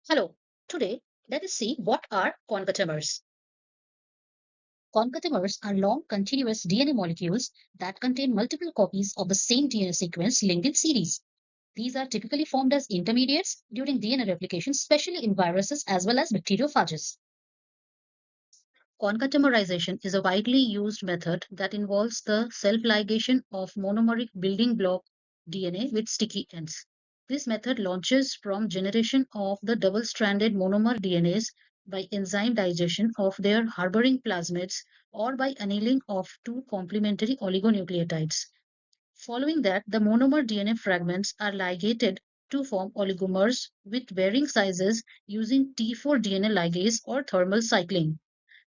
Hello, today let us see what are concatemers. Concatemers are long continuous DNA molecules that contain multiple copies of the same DNA sequence linked in series. These are typically formed as intermediates during DNA replication, especially in viruses as well as bacteriophages. Concatemerization is a widely used method that involves the self-ligation of monomeric building block DNA with sticky ends. This method launches from generation of the double-stranded monomer DNAs by enzyme digestion of their harboring plasmids or by annealing of two complementary oligonucleotides. Following that, the monomer DNA fragments are ligated to form oligomers with varying sizes using T4 DNA ligase or thermal cycling.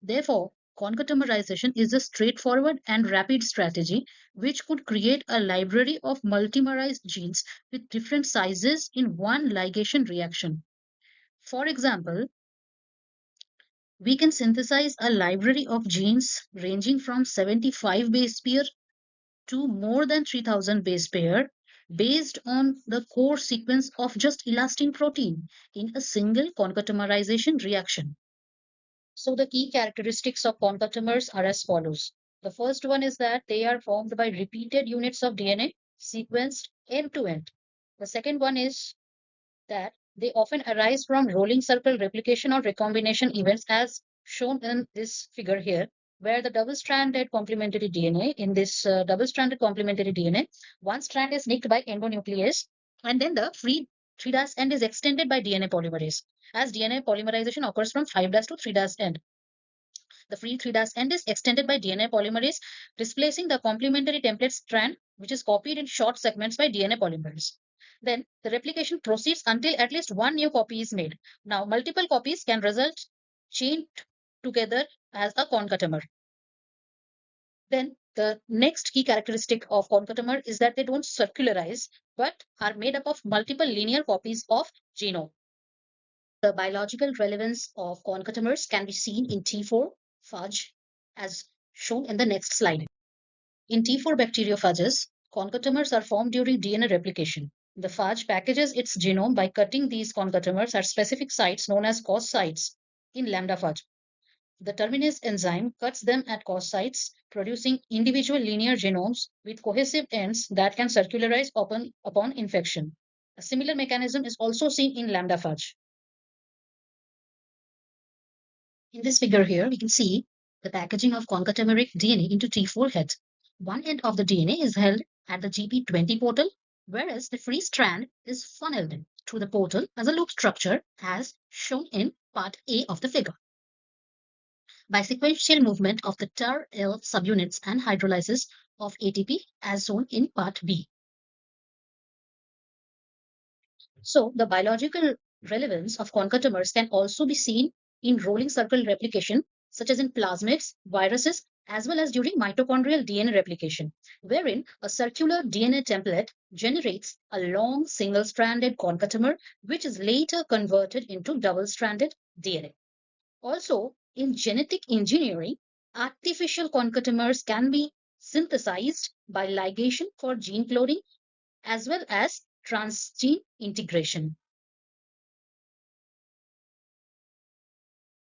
Therefore, concatemerization is a straightforward and rapid strategy which could create a library of multimerized genes with different sizes in one ligation reaction. For example, we can synthesize a library of genes ranging from 75 base pair to more than 3000 base pair based on the core sequence of just elastin protein in a single concatemerization reaction. So the key characteristics of concatemers are as follows. The first one is that they are formed by repeated units of DNA sequenced end to end. The second one is that they often arise from rolling circle replication or recombination events as shown in this figure here, where the double-stranded complementary DNA, in this double-stranded complementary DNA, one strand is nicked by endonuclease, and then the free 3' end is extended by DNA polymerase, as DNA polymerization occurs from 5' to 3' end. The free 3' end is extended by DNA polymerase, displacing the complementary template strand, which is copied in short segments by DNA polymerase. Then the replication proceeds until at least one new copy is made. Now, multiple copies can result chained together as a concatemer. Then the next key characteristic of concatemer is that they don't circularize, but are made up of multiple linear copies of genome. The biological relevance of concatemers can be seen in T4 phage, as shown in the next slide. In T4 bacteriophages, concatemers are formed during DNA replication. The phage packages its genome by cutting these concatemers at specific sites known as cos sites in lambda phage. The terminase enzyme cuts them at cos sites, producing individual linear genomes with cohesive ends that can circularize upon infection. A similar mechanism is also seen in lambda phage. In this figure here, we can see the packaging of concatemeric DNA into T4 heads. One end of the DNA is held at the GP20 portal, whereas the free strand is funneled through the portal as a loop structure, as shown in part A of the figure. By sequential movement of the TAR-L subunits and hydrolysis of ATP, as shown in part B. So the biological relevance of concatemers can also be seen in rolling circle replication, such as in plasmids, viruses, as well as during mitochondrial DNA replication, wherein a circular DNA template generates a long single-stranded concatemer, which is later converted into double-stranded DNA. Also, in genetic engineering, artificial concatemers can be synthesized by ligation for gene cloning as well as transgene integration.